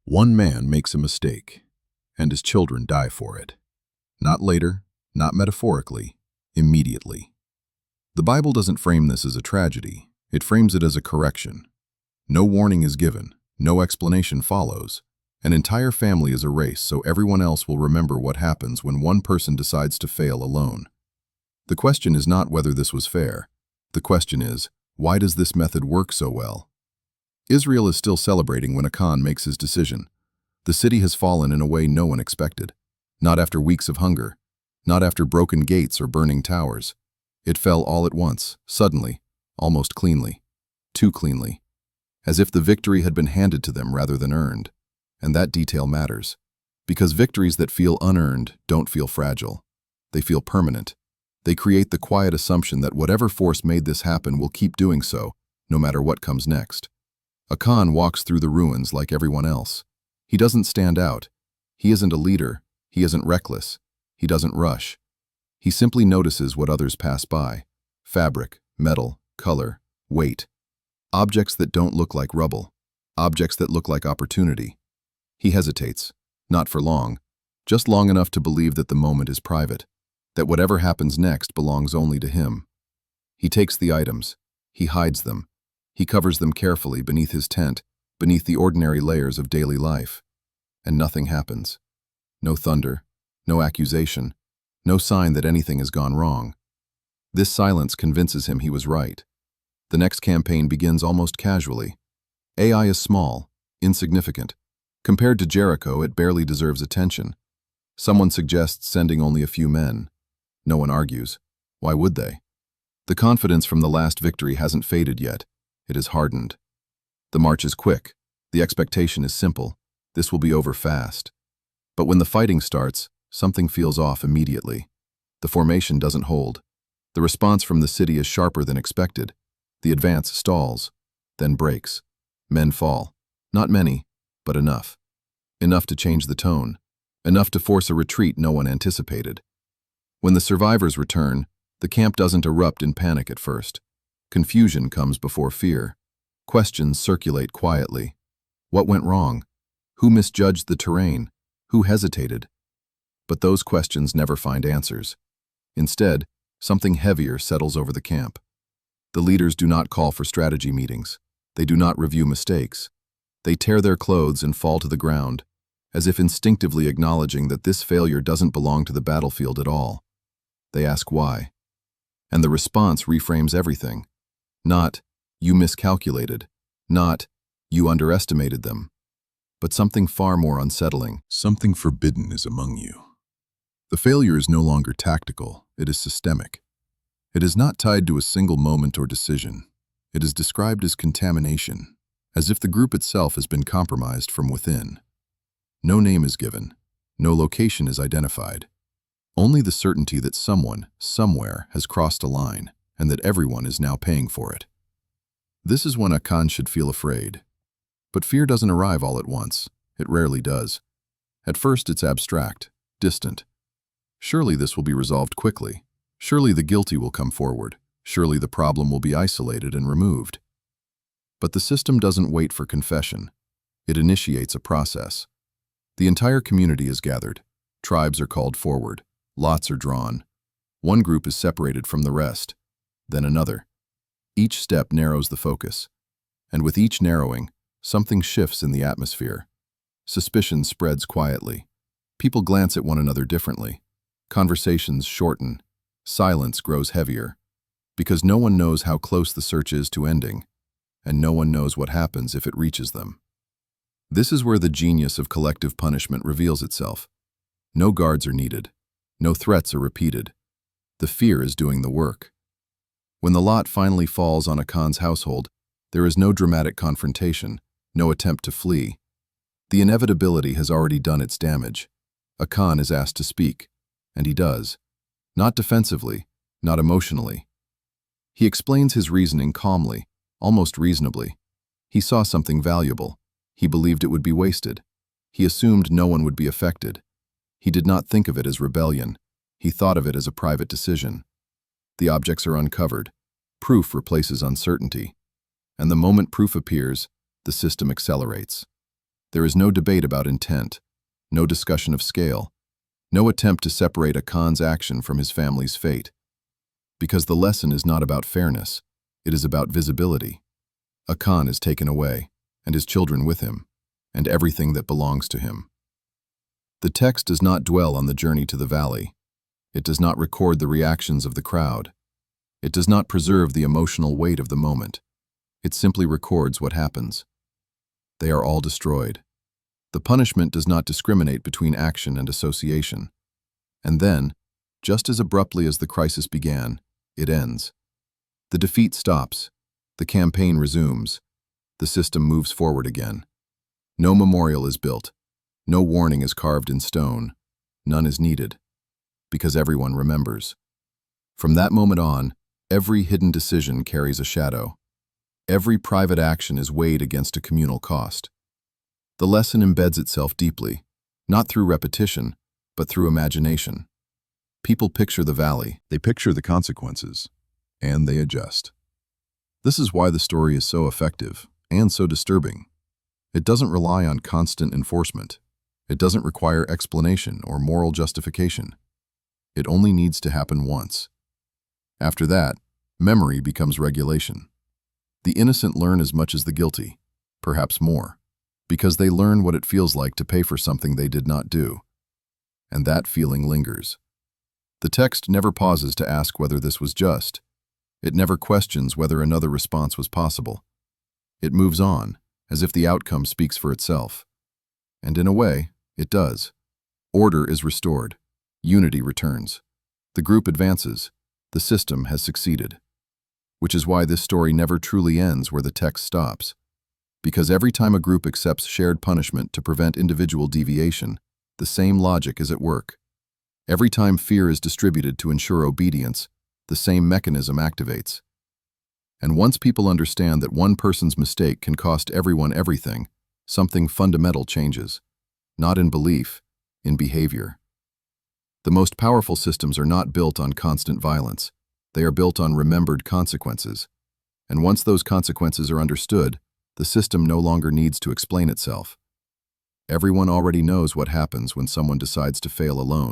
One man makes a mistake, and his children die for it. Not later, not metaphorically, immediately. The Bible doesn't frame this as a tragedy, it frames it as a correction. No warning is given, no explanation follows. An entire family is erased so everyone else will remember what happens when one person decides to fail alone. The question is not whether this was fair. The question is, why does this method work so well? Israel is still celebrating when Achan makes his decision. The city has fallen in a way no one expected. Not after weeks of hunger. Not after broken gates or burning towers. It fell all at once, suddenly, almost cleanly. Too cleanly. As if the victory had been handed to them rather than earned. And that detail matters. Because victories that feel unearned don't feel fragile. They feel permanent. They create the quiet assumption that whatever force made this happen will keep doing so, no matter what comes next. Achan walks through the ruins like everyone else. He doesn't stand out. He isn't a leader. He isn't reckless. He doesn't rush. He simply notices what others pass by. Fabric, metal, color, weight. Objects that don't look like rubble. Objects that look like opportunity. He hesitates. Not for long. Just long enough to believe that the moment is private. That whatever happens next belongs only to him. He takes the items. He hides them. He covers them carefully beneath his tent, beneath the ordinary layers of daily life. And nothing happens. No thunder, no accusation, no sign that anything has gone wrong. This silence convinces him he was right. The next campaign begins almost casually. Ai is small, insignificant. Compared to Jericho, it barely deserves attention. Someone suggests sending only a few men. No one argues. Why would they? The confidence from the last victory hasn't faded yet. It is hardened. The march is quick. The expectation is simple. This will be over fast. But when the fighting starts, something feels off immediately. The formation doesn't hold. The response from the city is sharper than expected. The advance stalls, then breaks. Men fall. Not many, but enough. Enough to change the tone. Enough to force a retreat no one anticipated. When the survivors return, the camp doesn't erupt in panic at first. Confusion comes before fear. Questions circulate quietly. What went wrong? Who misjudged the terrain? Who hesitated? But those questions never find answers. Instead, something heavier settles over the camp. The leaders do not call for strategy meetings. They do not review mistakes. They tear their clothes and fall to the ground, as if instinctively acknowledging that this failure doesn't belong to the battlefield at all. They ask why. And the response reframes everything. Not, you miscalculated. Not, you underestimated them. But something far more unsettling. Something forbidden is among you. The failure is no longer tactical, it is systemic. It is not tied to a single moment or decision. It is described as contamination, as if the group itself has been compromised from within. No name is given. No location is identified. Only the certainty that someone, somewhere, has crossed a line, and that everyone is now paying for it. This is when Achan should feel afraid. But fear doesn't arrive all at once. It rarely does. At first it's abstract, distant. Surely this will be resolved quickly. Surely the guilty will come forward. Surely the problem will be isolated and removed. But the system doesn't wait for confession. It initiates a process. The entire community is gathered. Tribes are called forward. Lots are drawn. One group is separated from the rest. Then another. Each step narrows the focus. And with each narrowing, something shifts in the atmosphere. Suspicion spreads quietly. People glance at one another differently. Conversations shorten. Silence grows heavier. Because no one knows how close the search is to ending. And no one knows what happens if it reaches them. This is where the genius of collective punishment reveals itself. No guards are needed. No threats are repeated. The fear is doing the work. When the lot finally falls on Achan's household, there is no dramatic confrontation, no attempt to flee. The inevitability has already done its damage. Achan is asked to speak, and he does. Not defensively, not emotionally. He explains his reasoning calmly, almost reasonably. He saw something valuable. He believed it would be wasted. He assumed no one would be affected. He did not think of it as rebellion. He thought of it as a private decision. The objects are uncovered. Proof replaces uncertainty. And the moment proof appears, the system accelerates. There is no debate about intent, no discussion of scale, no attempt to separate Achan's action from his family's fate. Because the lesson is not about fairness, it is about visibility. Achan is taken away, and his children with him, and everything that belongs to him. The text does not dwell on the journey to the valley. It does not record the reactions of the crowd. It does not preserve the emotional weight of the moment. It simply records what happens. They are all destroyed. The punishment does not discriminate between action and association. And then, just as abruptly as the crisis began, it ends. The defeat stops. The campaign resumes. The system moves forward again. No memorial is built. No warning is carved in stone. None is needed. Because everyone remembers. From that moment on, every hidden decision carries a shadow. Every private action is weighed against a communal cost. The lesson embeds itself deeply, not through repetition, but through imagination. People picture the valley, they picture the consequences, and they adjust. This is why the story is so effective and so disturbing. It doesn't rely on constant enforcement. It doesn't require explanation or moral justification. It only needs to happen once. After that, memory becomes regulation. The innocent learn as much as the guilty, perhaps more, because they learn what it feels like to pay for something they did not do. And that feeling lingers. The text never pauses to ask whether this was just. It never questions whether another response was possible. It moves on, as if the outcome speaks for itself. And in a way, it does. Order is restored. Unity returns. The group advances. The system has succeeded. Which is why this story never truly ends where the text stops. Because every time a group accepts shared punishment to prevent individual deviation, the same logic is at work. Every time fear is distributed to ensure obedience, the same mechanism activates. And once people understand that one person's mistake can cost everyone everything, something fundamental changes. Not in belief, in behavior. The most powerful systems are not built on constant violence. They are built on remembered consequences. And once those consequences are understood, the system no longer needs to explain itself. Everyone already knows what happens when someone decides to fail alone.